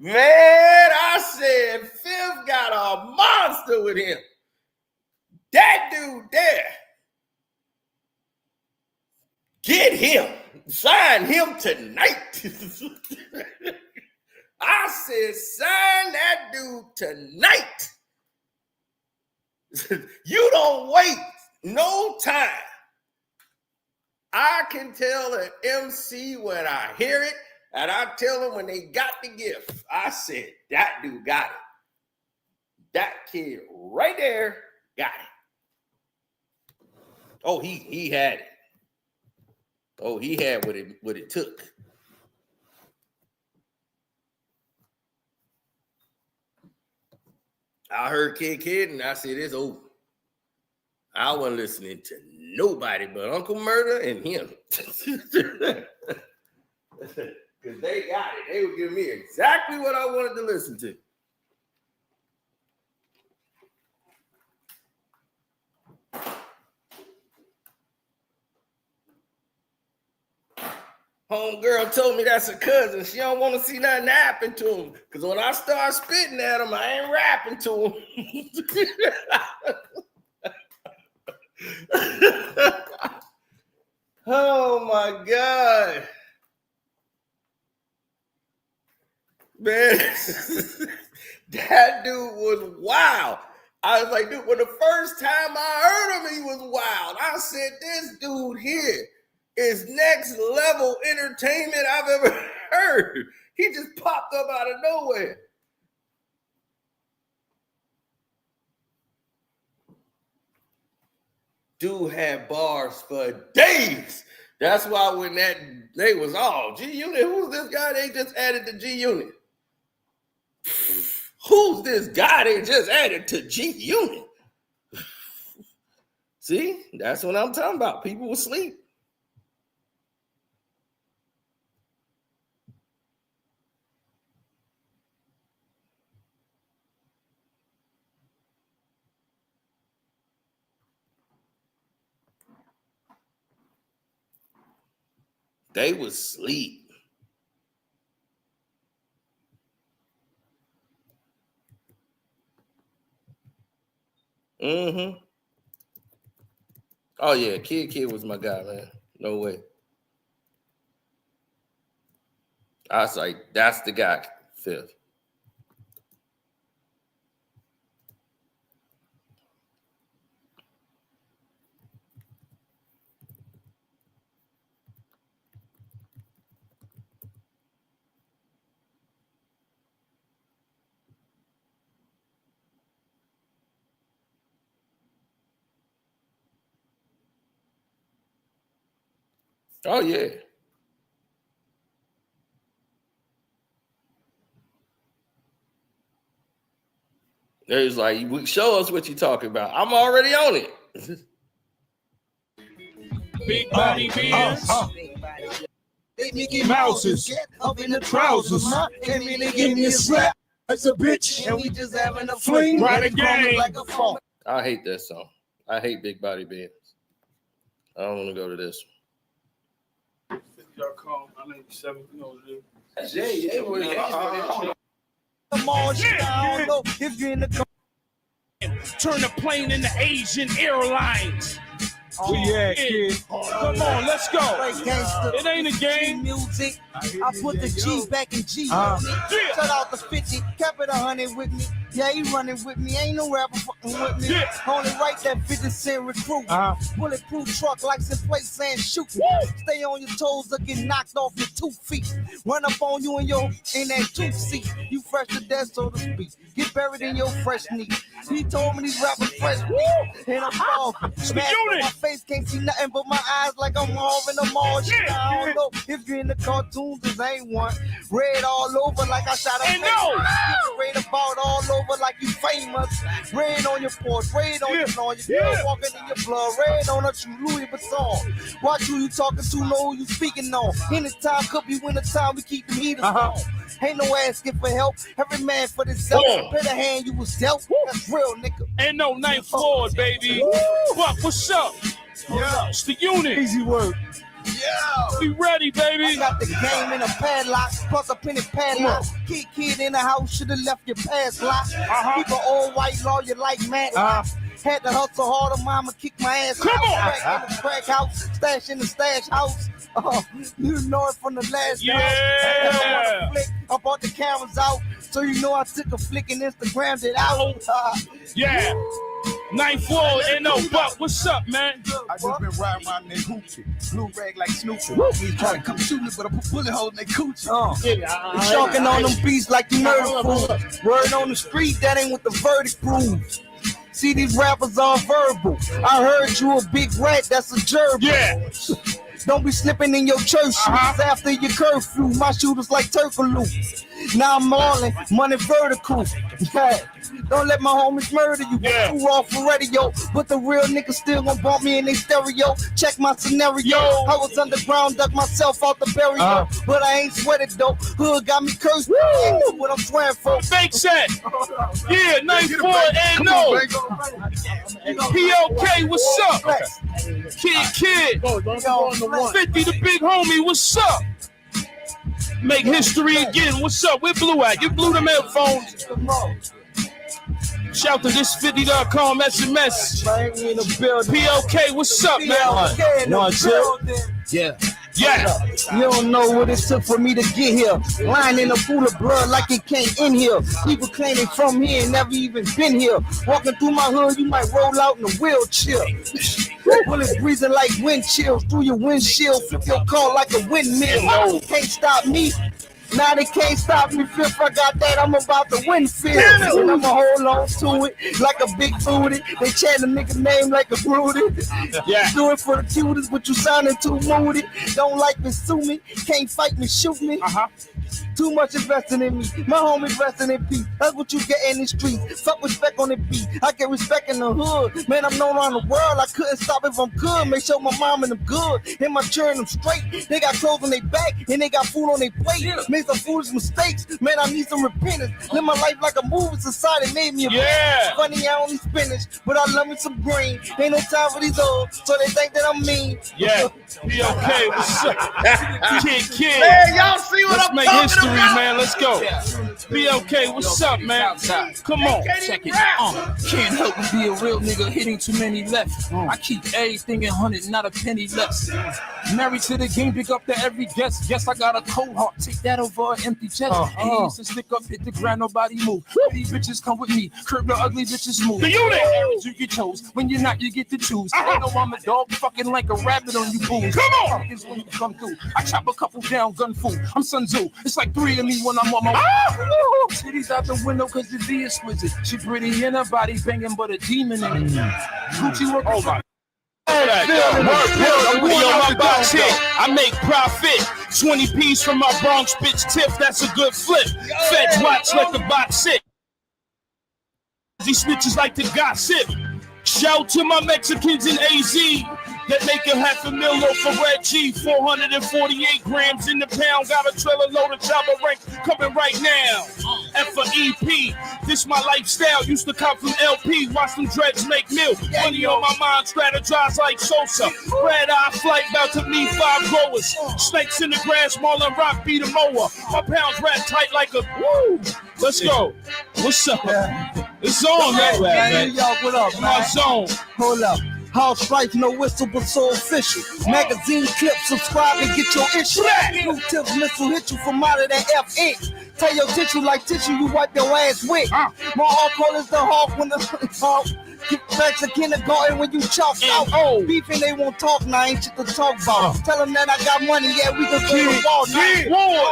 Man, I said, Fifth got a monster with him. That dude there. Get him. Sign him tonight. I said, sign that dude tonight. You don't wait no time. I can tell an MC when I hear it, and I tell them when they got the gift. I said, that dude got it. That kid right there got it. Oh, he had it. Oh, he had what it took. I heard Kid, and I said, it's over. I wasn't listening to nobody but Uncle Murder and him. Because they got it. They would give me exactly what I wanted to listen to. Homegirl told me that's a cousin. She don't want to see nothing happen to him. Because when I start spitting at him, I ain't rapping to him. Oh my God. Man, that dude was wild. I was like, dude, when the first time I heard him, he was wild. I said, this dude here is next level entertainment I've ever heard. He just popped up out of nowhere. Dude had bars for days. That's why when that they was all G Unit, who's this guy they just added to G Unit? Who's this guy they just added to G Unit? See, that's what I'm talking about. People will sleep. They was sleep. Mm-hmm. Oh yeah, Kid was my guy, man. No way. I was like, that's the guy, Fifth. Oh yeah. They was like, show us what you're talking about. I'm already on it. Big body beers. Mickey Mouses up in the trousers. Came in and gave me a slap. That's a bitch. And we just having a fling. Right again. Like a phone. I hate that song. I hate Big Body Bands. I don't want to go to this one. Y'all call my name 7. You know what it is. Come on, I don't know if you're in the Turn the plane into Asian Airlines. Where you at, kid? Come on, let's go. It ain't a game. Music. I put the G back in G. Yeah. Shut out the 50, kept it 100 with me. Yeah, he running with me. Ain't no rapper fucking with me. Yeah. Only write that 50 cent recruit. Bulletproof truck like some place saying shoot. Stay on your toes or get knocked off your 2 feet. Run up on you in that 2 seat. You fresh to death, so to speak. Get buried in your fresh knee. He told me these rappers fresh meat. And I'm talking. Smash on my face, can't see nothing but my eyes like I'm Marvin the Martian. I don't know if you're in the cartoons, this ain't one. Red all over like I shot a red about all over like you famous. Red on your porch, red on your lawn. Your girl walking in your blood, red on her shoe, Louis Vuitton. Watch who you talking to, know who you speaking on. Anytime could be winter time, we keep the heaters on. Ain't no asking for help. Every man for himself. Better hand you was dealt. That's real, nigga. Ain't no ninth floor, baby. Buck, what's up? Yeah. It's the unit. Easy work. Yeah. Be ready, baby. I got the game in a padlock, plus a penny padlock. Kid in the house, should've left your past lock. Keep an old white lawyer like Matt. Had to hustle harder, mama kicked my ass. Come on. Crack in the crack house, stash in the stash house. You know it from the last Yeah. I bought the cameras out, so you know I took a flick and Instagrammed it out. Yeah. Ninth floor, ain't no Buck. What's up, man? I just been riding around in that hoochie. Blue rag like Snoopy. He's trying to come shoot me, but I put bullet hole in that coochie. Sharking on them beats like you murder fools. Word on the street, that ain't what the verdict proves. See, these rappers all verbal. I heard you a big rat, that's a gerbil. Yeah. Don't be slipping in your church shoes after your curfew. My shooters like Turkaloo. Now I'm mauling, money vertical. Yeah. Don't let my homies murder you. Yeah. Too raw for radio, but the real niggas still gon' bump me in their stereo. Check my scenario. I was underground, dug myself out the burial, but I ain't sweated though. Hood got me cursed. What I'm swearing for. Fake set. Yeah, ninth floor, ain't no. PLK, what's up? Kid. 50 the big homie, what's up? Make history again. What's up? Where Blue at? Get Blue them headphones. Shout to this50.com SMS. PLK, what's up, man? No, Yeah. You don't know what it took for me to get here. Lying in a pool of blood like it came in here. People claiming from here and never even been here. Walking through my hood, you might roll out in a wheelchair. Bullets breezing like wind chills through your windshield. Flip your car like a windmill. Can't stop me. Now they can't stop me. Fifth, I got that. I'm about to win field. And I'ma hold on to it like a big booty. They chant a nigga name like a broody. Yeah. Do it for the cutest, but you sounding too moody. Don't like me, sue me. Can't fight me, shoot me. Too much investing in me. My homies resting in peace. That's what you get in the streets. Fuck respect on the beat. I get respect in the hood. Man, I'm known around the world. I couldn't stop if I'm good. Make sure my mom and them good. And my children them straight. They got clothes on their back and they got food on their plate. Made some foolish mistakes. Man, I need some repentance. Live my life like a movie. Society made me a funny. I only spinach, but I love me some green. Ain't no time for these old, so they think that I'm mean. Yeah. PLK, what's up? Kid. Man, y'all see what Let's I'm make talking history, about? man. Let's go. PLK, what's up, man? Come on. Check it. Can't help but be a real nigga hitting too many left. I keep everything in 100, not a penny less. Married to the game, big up to every guest. Guess I got a cold heart, take that over an empty chest. Ace and stick up, hit the ground, nobody move. These bitches come with me, curb the ugly bitches move. The unit. You get chose, when you're not, you get to choose. I know I'm a dog, fucking like a rabbit on you booze. Come on. Is when you come through. I chop a couple down, gun fool. I'm Sun Tzu. It's like 3 of me when I'm on my way. Titties out the window cause the V exquisite. She pretty in her body banging, but a demon in it. Gucci work. Oh my. I'm putting on my box hit. I make profit. 20 P's from my Bronx bitch tip. That's a good flip. Feds watch, let the box sit. These bitches like to gossip. Shout to my Mexicans in AZ that make a $500,000 for Red G. 448 grams in the pound. Got a trailer load of chopper rank coming right now. F for EP. This my lifestyle. Used to come from LP. Watch them dreads make milk. Money on my mind. Strategize like Sosa. Red eye flight about to meet 5 growers. Snakes in the grass. Marlon Rock beat a mower. My pounds wrapped tight like a woo. Let's go. What's up? It's on, man. New York, what up, man? My zone. Hold up. House stripes, no whistle, but so official. Magazine clips, subscribe and get your issue. Blue tips, missile hit you from out of that F8. Tell your tissue like tissue, you wipe your ass with. My alcohol is the hawk when the hawk. Get back to kindergarten when you chalk out. Beefing, they won't talk, now ain't shit to talk about. Tell them that I got money, yeah, we can play the ball. I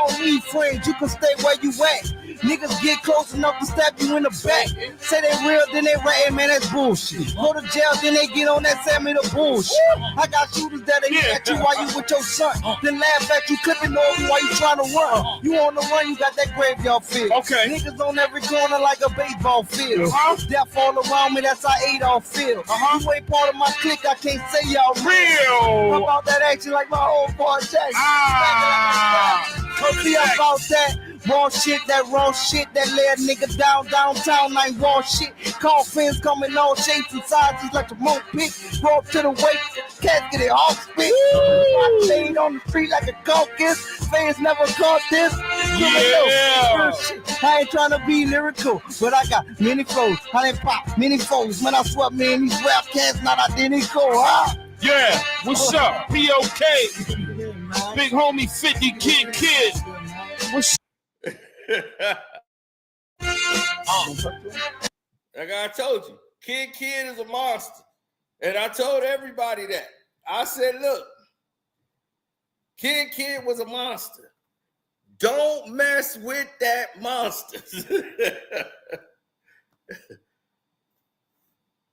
don't need friends, you can stay where you at. Niggas get close enough to stab you in the back. Say they real, then they ratting, man, that's bullshit. Go to jail, then they get on that Sammy the bullshit. I got shooters that hit at you while you with your son. Then laugh at you, clipping over you while you trying to run. You on the run, you got that graveyard feel. Okay. Niggas on every corner like a baseball field. Death all around me, that's how Adolf feel. You ain't part of my clique, I can't say y'all real. How about that action like my old boy Jackson? See about that raw shit, that raw shit, that lay a nigga downtown like raw shit. Coffins coming all shapes and sizes like a moat pit. Roll up to the waist, casket it all spit. I laid on the street like a caucus. Fans never caught this. Yeah. I ain't trying to be lyrical, but I got many flows. I done pop many foes. Man, I swear, man, these rap cats not identical, huh? Yeah, what's up? POK. Big homie 50 Kid. What's Like I told you, Kid is a monster. And I told everybody that. I said, look, Kid was a monster. Don't mess with that monster.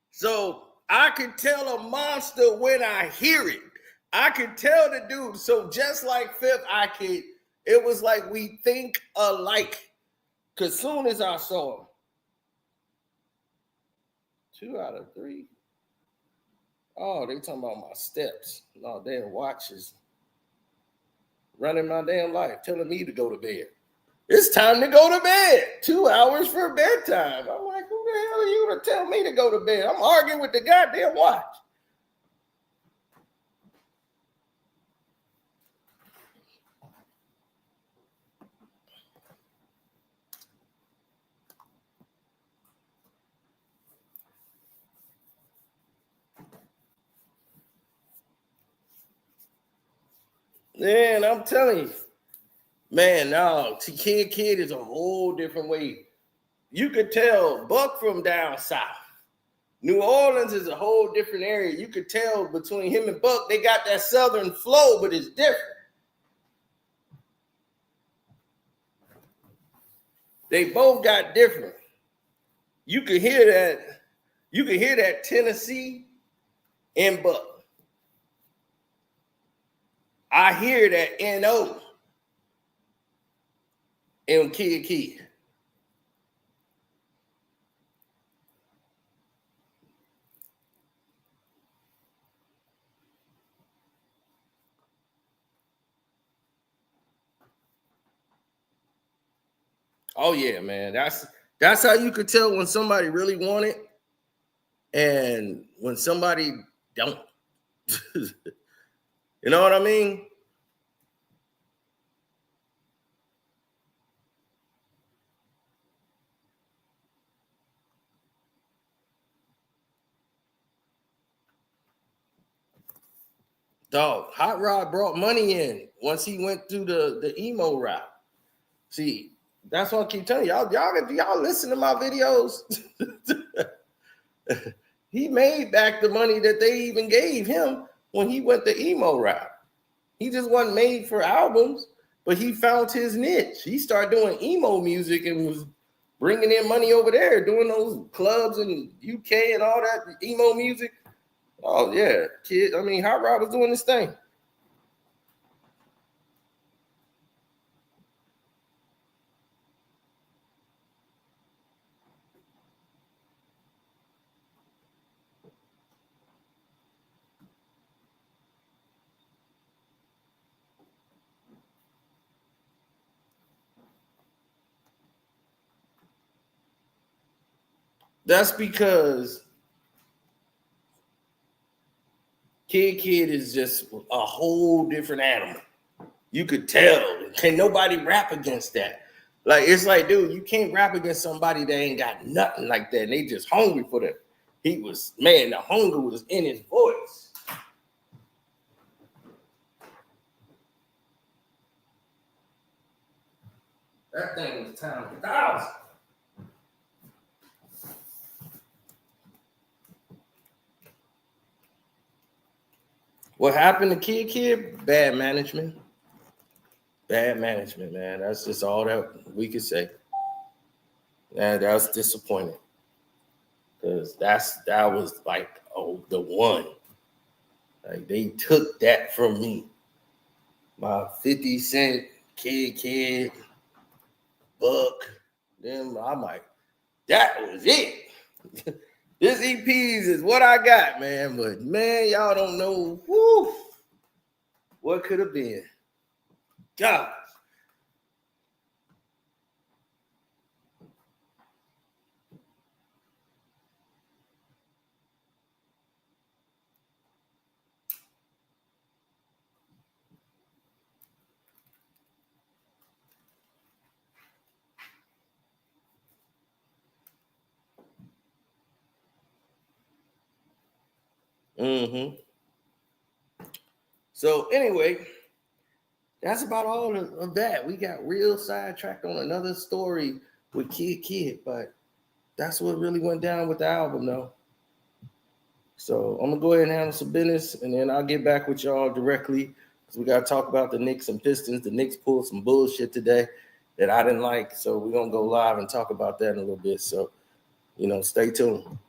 So I can tell a monster when I hear it. I can tell the dude. So just like Fifth, it was like we think alike. Because soon as I saw him, 2 out of 3. Oh, they talking about my steps. No, damn watches. Running my damn life, telling me to go to bed. It's time to go to bed. 2 hours for bedtime. I'm like, who the hell are you to tell me to go to bed? I'm arguing with the goddamn watch. Man, I'm telling you, man, no, Kid is a whole different way. You could tell Buck from down south. New Orleans is a whole different area. You could tell between him and Buck, they got that southern flow, but it's different. They both got different. You could hear that. You could hear that Tennessee in Buck. I hear that N.O. in Kid. Oh yeah, man. That's how you could tell when somebody really want it and when somebody don't. You know what I mean? Dog, Hot Rod brought money in once he went through the emo route. See, that's what I keep telling y'all. Y'all listen to my videos. He made back the money that they even gave him when he went the emo route. He just wasn't made for albums, but he found his niche. He started doing emo music and was bringing in money over there, doing those clubs in UK and all that emo music. Oh yeah, Hot Rod was doing this thing. That's because Kid is just a whole different animal. You could tell. Can nobody rap against that? Like, it's like, dude, you can't rap against somebody that ain't got nothing like that. And they just hungry for that. The hunger was in his voice. That thing was times 1,000. What happened to Kid? Bad management. Bad management, man. That's just all that we could say. And that was disappointing. Because that was like, the one. Like, they took that from me. My 50 Cent, Kid, Buck. Then I'm like, that was it. This EPs is what I got, man. But man, y'all don't know what could have been. God. Mm-hmm. So anyway, that's about all of that. We got real sidetracked on another story with Kid, but that's what really went down with the album, though. So I'm gonna go ahead and handle some business, and then I'll get back with y'all directly because we gotta talk about the Knicks and Pistons. The Knicks pulled some bullshit today that I didn't like, so we're gonna go live and talk about that in a little bit. So, stay tuned.